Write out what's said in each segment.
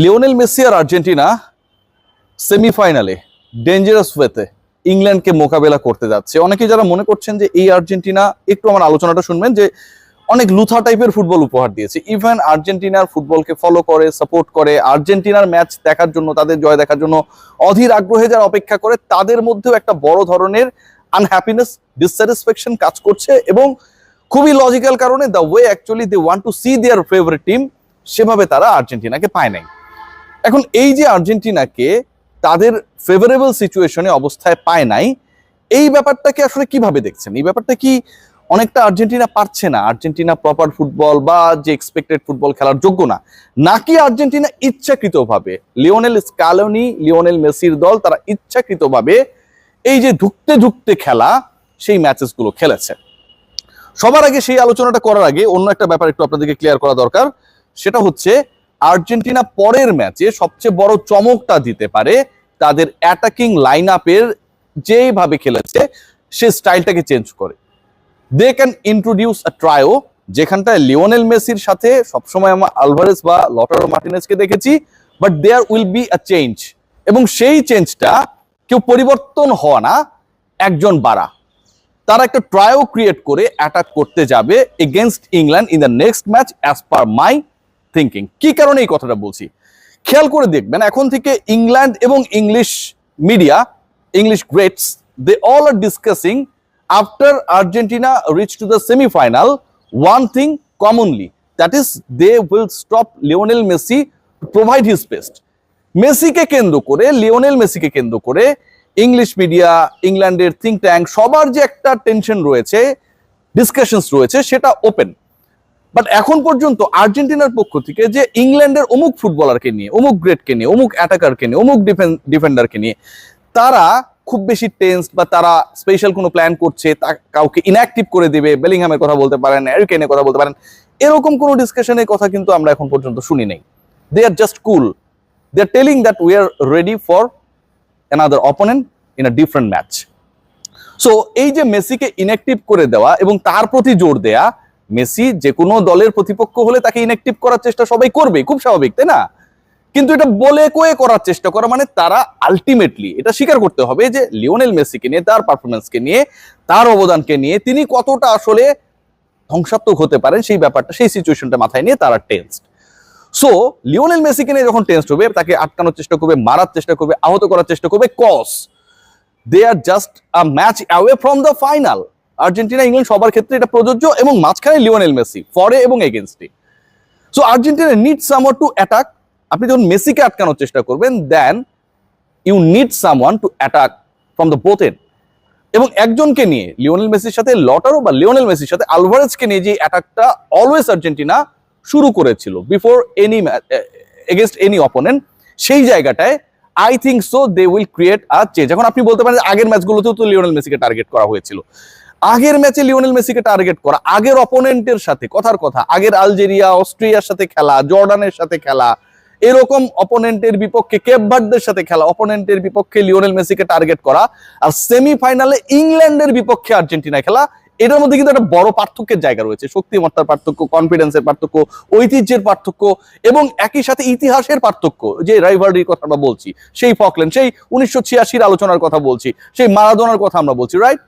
Lionel Messi আর Argentina সেমিফাইনালে dangerous ওয়েতে ইংল্যান্ডকে মোকাবেলা করতে যাচ্ছে। অনেকে যারা মনে করছেন যে এই আর্জেন্টিনা, একটু আমার আলোচনাটা শুনবেন, যে অনেক লুথা টাইপের ফুটবল উপহার দিয়েছে। ইভেন আর্জেন্টিনার ফুটবলকে ফলো করে, সাপোর্ট করে, আর্জেন্টিনার ম্যাচ দেখার জন্য, তাদের জয় দেখার জন্য অধীর আগ্রহে যারা অপেক্ষা করে, তাদের মধ্যেও একটা বড় ধরনের আনহ্যাপিনেস, ডিসস্যাটিসফ্যাকশন কাজ করছে। এবং খুবই লজিক্যাল কারণে, the way actually they want to see their favourite team, সেভাবে তারা আর্জেন্টিনাকে পায় নাই। এখন এই যে আর্জেন্টিনাকে তাদের ফেভারেবল সিচুয়েশনে অবস্থায় পায় নাই, এই ব্যাপারটাকে আসলে কিভাবে দেখছেন? এই ব্যাপারটা কি অনেকটা আর্জেন্টিনা পারছে না, আর্জেন্টিনা প্রপার ফুটবল বা যে এক্সপেক্টেড ফুটবল খেলার যোগ্য না, নাকি আর্জেন্টিনা ইচ্ছাকৃতভাবে, লিওনেল স্ক্যালোনি, লিওনেল মেসির দল, তারা ইচ্ছাকৃতভাবে এই যে ধুকতে ধুকতে খেলা, সেই ম্যাচেসগুলো খেলেছে? সবার আগে সেই আলোচনাটা করার আগে অন্য একটা ব্যাপার একটু আপনাদেরকে ক্লিয়ার করা দরকার। সেটা হচ্ছে আর্জেন্টিনা পরের ম্যাচে সবচেয়ে বড় চমকটা দিতে পারে তাদের অ্যাটাকিং লাইন আপের যেভাবে খেলেছে, সে স্টাইলটাকে চেঞ্জ করে। They can introduce a trio, যেখানটায় লিওনেল মেসির সাথে সবসময় আমরা আলভারেজ বা লটারো মার্টিনেজকে দেখেছি, but there will be a change. এবং সেই চেঞ্জটা কেউ পরিবর্তন হওয়া না, একজন বাড়া। তারা একটা ট্রায়ো ক্রিয়েট করে অ্যাটাক করতে যাবে against England in the next match, as per my thinking. কি কারণে এই কথাটা বলছি খেয়াল করে দেখবেন। এখন থেকে ইংল্যান্ড এবং English media, English greats, they all are discussing after Argentina reach to the semifinal one thing commonly, that is they will stop Lionel Messi to provide his best. মেসিকে কেন্দ্র করে, লিওনেল মেসিকে কেন্দ্র করে ইংলিশ মিডিয়া, ইংল্যান্ডের think tank, সবার যে একটা টেনশন রয়েছে, ডিসকাশনস রয়েছে, সেটা ওপেন। বাট এখন পর্যন্ত আর্জেন্টিনার পক্ষ থেকে যে ইংল্যান্ডের অমুক ফুটবলারকে নিয়ে, অমুক গ্রেটকে নিয়ে, অমুক অ্যাটাকারকে নিয়ে, অমুক ডিফেন্ডারকে নিয়ে তারা খুব বেশি টেন্সড বা তারা স্পেশাল কোনো প্ল্যান করছে, কাউকে ইনঅ্যাক্টিভ করে দিবে, বেলিংহামের কথা বলতে পারেন, হ্যারি কেনের কথা বলতে পারেন, এরকম কোনো ডিসকাশনের কথা কিন্তু আমরা এখন পর্যন্ত শুনি নাই। They are just cool, they are telling that we are ready for another opponent in a different match. So এই যে মেসিকে ইনঅ্যাক্টিভ করে দেওয়া এবং তার প্রতি জোর দেয়া, মেসি যে কোনো দলের প্রতিপক্ষ হলে তাকে ইনঅ্যাক্টিভ করার চেষ্টা সবাই করবে, খুব স্বাভাবিক, তাই না? কিন্তু এটা বলে কয়ে করার চেষ্টা করা মানে তারা আলটিমেটলি এটা স্বীকার করতে হবে যে লিওনেল মেসিকে নিয়ে, তার পারফরমেন্সকে নিয়ে, তার অবদানকে নিয়ে তিনি কতটা আসলে ধ্বংসাত্মক হতে পারেন, সেই ব্যাপারটা, সেই সিচুয়েশনটা মাথায় নিয়ে তারা টেন্সড। সো লিওনেল মেসিকে নিয়ে যখন টেন্সড হবে, তাকে আটকানোর চেষ্টা করবে, মারার চেষ্টা করবে, আহত করার চেষ্টা করবে, cause they are just a match away from the final. Argentina, England সবার ক্ষেত্রে এটা প্রযোজ্য, এবং মাঝখানে লিওনেল মেসি, ফরে এবং এগেনস্টে। So Argentina need someone to attack. আপনি যখন মেসিকে আটকানোর চেষ্টা করবেন, then you need someone to attack from the both end. এবং একজনকে নিয়ে, লিওনেল মেসির সাথে লটারো বা লিওনেল মেসির সাথে আলভারেজকে নিয়ে যে অ্যাটাকটা অলওয়েজ আর্জেন্টিনা শুরু করেছিল before any against any opponent, সেই জায়গাটায় I think so they will create a change. এখন আপনি বলতে পারেন আগের ম্যাচগুলোতেও তো লিওনেল মেসিকে টার্গেট করা হয়েছিল। আগের ম্যাচে লিওনেল মেসিকে টার্গেট করা, আগের অপোনেন্টের সাথে, কথার কথা, আগের আলজেরিয়া, অস্ট্রিয়ার সাথে খেলা, জর্ডানের সাথে খেলা, এরকম অপোনেন্টের বিপক্ষে, কেপ ভার্দের সাথে খেলা, অপোনেন্টের বিপক্ষে লিওনেল মেসিকে টার্গেট করা, আর সেমিফাইনালে ইংল্যান্ডের বিপক্ষে আর্জেন্টিনা খেলা, এটার মধ্যে কিন্তু একটা বড় পার্থক্যের জায়গা রয়েছে। শক্তিমত্তার পার্থক্য, কনফিডেন্সের পার্থক্য, ঐতিহ্যের পার্থক্য, এবং একই সাথে ইতিহাসের পার্থক্য। যে রাইভালরির কথা আমরা বলছি, সেই ফকল্যান্ড, সেই 1986 আলোচনার কথা বলছি, সেই মারাদোনার কথা আমরা বলছি, right?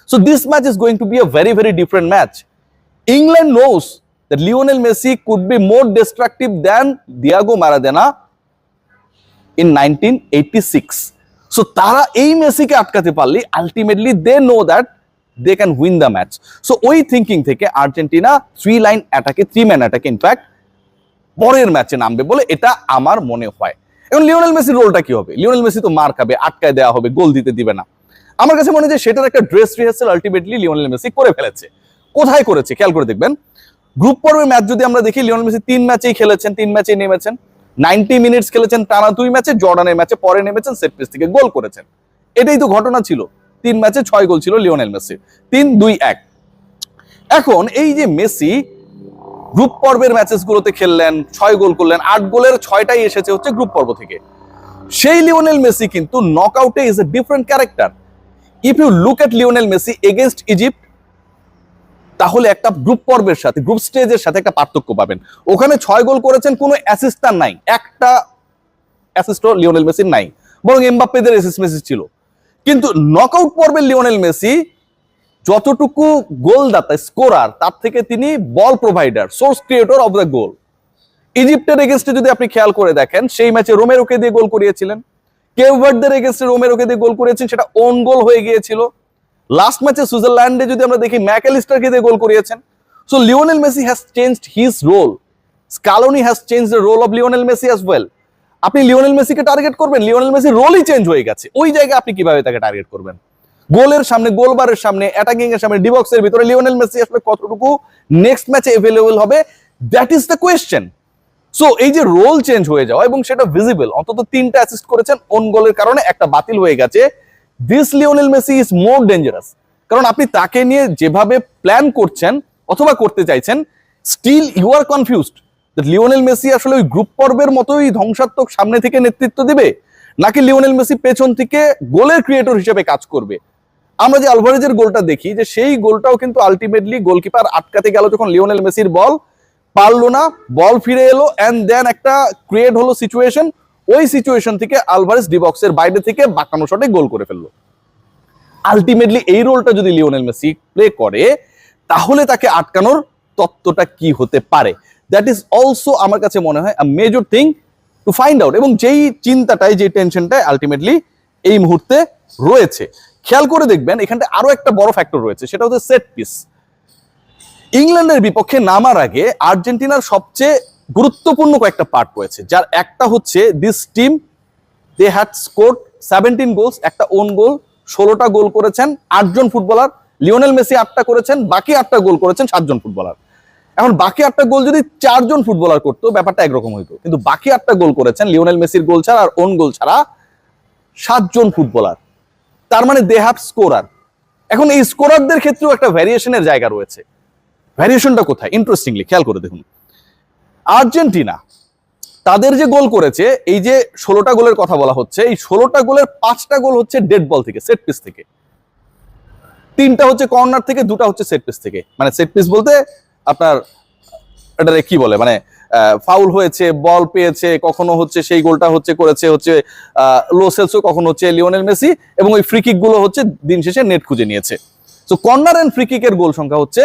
So this match is going to be a very very different match. England knows that Lionel Messi could be more destructive than Diego Maradona in 1986. So তারা এই মেসিকে আটকাতে পারলে ultimately they know that they can win the match. So ওই thinking থেকে Argentina 3 man অ্যাটাকে in fact পরের ম্যাচে নামবে বলে এটা আমার মনে হয়। এখন লিওনেল মেসির রোলটা কি হবে? লিওনেল মেসি তো মার খাবে, আটকায় দেওয়া হবে, গোল দিতে দিবে না। আমার কাছে মনে হয় যে সেটার একটা dress rehearsal ultimately Lionel Messi করে ফেলেছে। কোথায় করেছে খেয়াল করে দেখবেন। গ্রুপ পর্বের ম্যাচ যদি আমরা দেখি, লিওনেল মেসি 3 ম্যাচেই খেলেছেন, 3 ম্যাচেই নেমেছেন, 90 মিনিটস খেলেছেন টানা 2 ম্যাচে, জর্ডানের ম্যাচে পরে নেমেছেন, সেট পিস থেকে গোল করেছেন। এটাই তো ঘটনা ছিল। 3 ম্যাচে 6 গোল ছিল লিওনেল মেসির, 3-2-1। এখন এই যে মেসি গ্রুপ পর্বের ম্যাচেস গুলোতে খেললেন, 6 গোল করলেন, 8 গোলের 6টাই এসেছে হচ্ছে গ্রুপ পর্ব থেকে। সেই লিওনেল মেসি কিন্তু নকআউটে is a different character. If you look at Lionel Messi against Egypt, তাহলে একটা গ্রুপ পর্বের সাথে, গ্রুপ স্টেজের সাথে একটা পার্থক্য পাবেন। ওখানে 6 গোল করেছেন, কোনো অ্যাসিস্ট তার নাই, একটা অ্যাসিস্টও লিওনেল মেসির নাই, বরং এমবাপ্পেদের অ্যাসিস্ট মেসি ছিল। কিন্তু নকআউট পর্বের লিওনেল মেসি যতটুকু গোলদাতা, স্কোরার, তার থেকে তিনি ball provider, source creator of the goal. ইজিপ্টের এগেনস্টে যদি আপনি খেয়াল করে দেখেন, সেই ম্যাচে রোমেরোকে দিয়ে গোল করিয়েছিলেন। কেপ ভার্দের এগেনস্টে রোমেরোকে দিয়ে গোল করিয়েছেন, সেটা ওন গোল হয়ে গিয়েছিল। লাস্ট ম্যাচে সুইজারল্যান্ডে যদি আমরা দেখি, ম্যাকঅ্যালিস্টারকে দিয়ে গোল করিয়েছেন। So Lionel Messi has changed his role, Scaloni has changed the role of Lionel Messi as well. আপনি লিওনেল মেসিকে টার্গেট করবেন, লিওনেল মেসির রোলই চেঞ্জ হয়ে গেছে। ওই জায়গায় আপনি কিভাবে তাকে টার্গেট করবেন? গোলের সামনে, গোলবারের সামনে, অ্যাটাকিং এর সামনে, ডিবক্সের ভিতরে লিওনেল মেসি আসলে কতটুকু নেক্সট ম্যাচে অ্যাভেলেবল হবে, that is the question. So এই যে রোল চেঞ্জ হয়ে যাওয়া, এবং সেটা ভিজিবল, অন্তত 3টা অ্যাসিস্ট করেছেন, ওন গোলের কারণে একটা বাতিল হয়ে গেছে। This Lionel Messi is more dangerous, কারণ আপনি তাকে নিয়ে যেভাবে প্ল্যান করছেন অথবা করতে চাইছেন, still you are confused that Lionel Messi আসলে ওই গ্রুপ পর্বের মতোই ধ্বংসাত্মক সামনে থেকে নেতৃত্ব দিবে, নাকি লিওনেল মেসি পেছন থেকে গোলের ক্রিয়েটর হিসেবে কাজ করবে। আমরা যে আলভারেজের গোলটা দেখি, যে সেই গোলটাও কিন্তু আলটিমেটলি গোলকিপার আটকাতে গেল যখন লিওনেল মেসির বল, পারলো না, বল ফিরে এলো, এন্ড দেন একটা ক্রিয়েট হলো সিচুয়েশন। ওই সিচুয়েশন থেকে আলভারেজ ডিবক্সের বাইরে থেকে বাঁকানো শটে গোল করে ফেললো। আলটিমেটলি এই রোলটা যদি লিওনেল মেসি প্লে করে, তাহলে তাকে আটকানোর তত্ত্বটা কি হতে পারে, দ্যাট ইজ অলসো আমার কাছে মনে হয় a major thing to find out. এবং যেই চিন্তাটাই, যে টেনশনটাই আলটিমেটলি এই মুহূর্তে রয়েছে, খেয়াল করে দেখবেন এখানটা আরো একটা বড় ফ্যাক্টর রয়েছে, সেটা হচ্ছে সেট পিস। ইংল্যান্ডের বিপক্ষে নামার আগে আর্জেন্টিনার সবচেয়ে গুরুত্বপূর্ণ কয়েকটা পার্ট রয়েছে, যার একটা হচ্ছে this team they had scored 17 goals, একটা ওন গোল, 16টা গোল করেছেন 8 জন ফুটবলার। লিওনেল মেসি 8টা করেছেন, বাকি 8টা গোল করেছেন 7 জন ফুটবলার। এখন বাকি 8টা গোল যদি 4 জন ফুটবলার করতো, ব্যাপারটা একরকম হইতো, কিন্তু বাকি 8টা গোল করেছেন লিওনেল মেসির গোল ছাড়া আর ওন গোল ছাড়া 7 জন ফুটবলার। তার মানে দে হ্যাভ স্কোরার। এখন এই স্কোরারদের ক্ষেত্রেও একটা ভ্যারিয়েশনের জায়গা রয়েছে। ভ্যারিয়েশনটা কোথায়? ইন্টারেস্টিংলি খেয়াল করে দেখুন, আর্জেন্টিনা তাদের যে গোল করেছে, এই যে 16টা গোলের কথা বলা হচ্ছে, এই 16টা গোলের 5টা গোল হচ্ছে ডেড বল থেকে, সেট পিস থেকে, 3টা হচ্ছে কর্নার থেকে, 2টা হচ্ছে সেট পিস থেকে। মানে সেট পিস বলতে আপনার এটারে কি বলে, মানে ফাউল হয়েছে, বল পেয়েছে, কখনো হচ্ছে সেই গোলটা হচ্ছে করেছে হচ্ছে লো সেলসো, কখনো হচ্ছে লিওনেল মেসি, এবং ওই ফ্রি কিক গুলো হচ্ছে দিন শেষে নেট খুঁজে নিয়েছে। সো কর্নার এন্ড ফ্রি কিকের গোল সংখ্যা হচ্ছে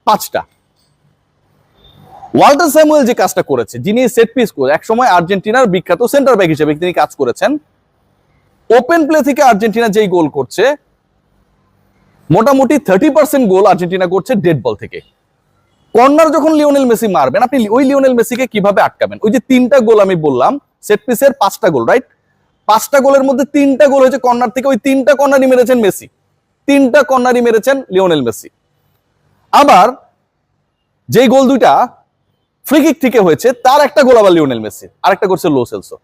5টা। ওয়াল্টার স্যামুয়েল যে কাজটা করেছে, যিনি সেট পিস কোচ, একসময় আর্জেন্টিনার বিখ্যাত সেন্টার ব্যাক হিসেবে তিনি কাজ করেছেন, ওপেন প্লে থেকে আর্জেন্টিনা যেই গোল করছে, মোটামুটি 30% গোল আর্জেন্টিনা করছে ডেড বল থেকে। কর্নার যখন লিওনেল মেসি মারবেন, আপনি ওই লিওনেল মেসিকে কিভাবে আটকাবেন? ওই যে 3টা গোল আমি বললাম, সেট পিসের 5টা গোল, রাইট? 5টা গোলের মধ্যে 3টা গোল হয়েছে কর্নার থেকে, ওই 3টা কর্নারই মেরেছেন মেসি, 3টা কর্নারই মেরেছেন লিওনেল মেসি। আবার যেই গোল 2টা ফ্রি কিক থেকে হয়েছে, তার একটা গোল আবার লিওনেল মেসি, আরেকটা করছে লো সেলসো।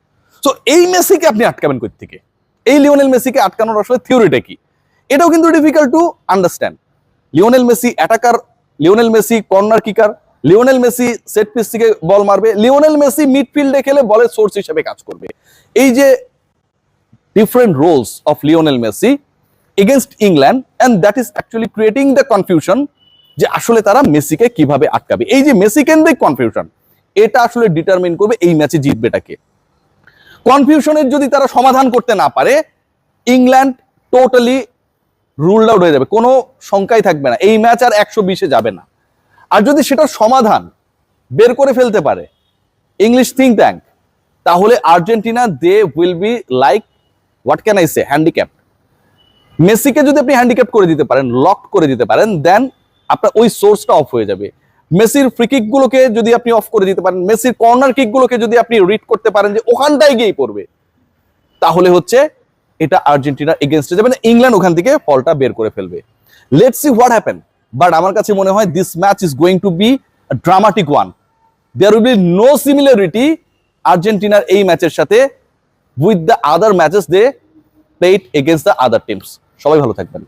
সো এই মেসিকে আপনি আটকাবেন কই থেকে? এই লিওনেল মেসিকে আটকানোর আসলে থিওরিটা কি? এটাও কিন্তু difficult to understand. Lionel Messi attacker, Lionel Messi corner কিকার, Lionel Messi set piece থেকে বল মারবে, লিওনেল মেসি মিডফিল্ডে খেলে বলের সোর্স হিসেবে কাজ করবে। এই যে different roles of Lionel Messi against England, and that is actually creating the confusion যে আসলে তারা মেসিকে কিভাবে আটকাবে। এই যে মেসি কেন্দ্রিক কনফিউশন, এটা আসলে ডিটারমিন করবে এই ম্যাচে জিতবেটাকে। কনফিউশনের যদি তারা সমাধান করতে না পারে, ইংল্যান্ড টোটালি রুলড আউট হয়ে যাবে, কোনো শঙ্কাই থাকবে না, এই ম্যাচ আর 120-এ যাবে না। আর যদি সেটার সমাধান বের করে ফেলতে পারে ইংলিশ থিঙ্ক ট্যাঙ্ক, তাহলে Argentina they will be like, what can I say, handicap. মেসিকে যদি আপনি হ্যান্ডিক্যাপ করে দিতে পারেন, লক করে দিতে পারেন, দেন আপনার ওই সোর্সটা অফ হয়ে যাবে। মেসির ফ্রি কিক গুলোকে যদি আপনি অফ করে দিতে পারেন, মেসির কর্নার কিক গুলোকে যদি আপনি রিড করতে পারেন যে ওখানটায় গিয়েই পড়বে, তাহলে হচ্ছে এটা আর্জেন্টিনার এগেইনস্টে যাবে না, ইংল্যান্ড ওখান থেকে ফলটা বের করে ফেলবে। Let's see what happen. But আমার কাছে মনে হয় this match is going to be a dramatic one. There will be no similarity আর্জেন্টিনার এই ম্যাচের সাথে with the other matches they played against the other teams. সবাই ভালো থাকবেন।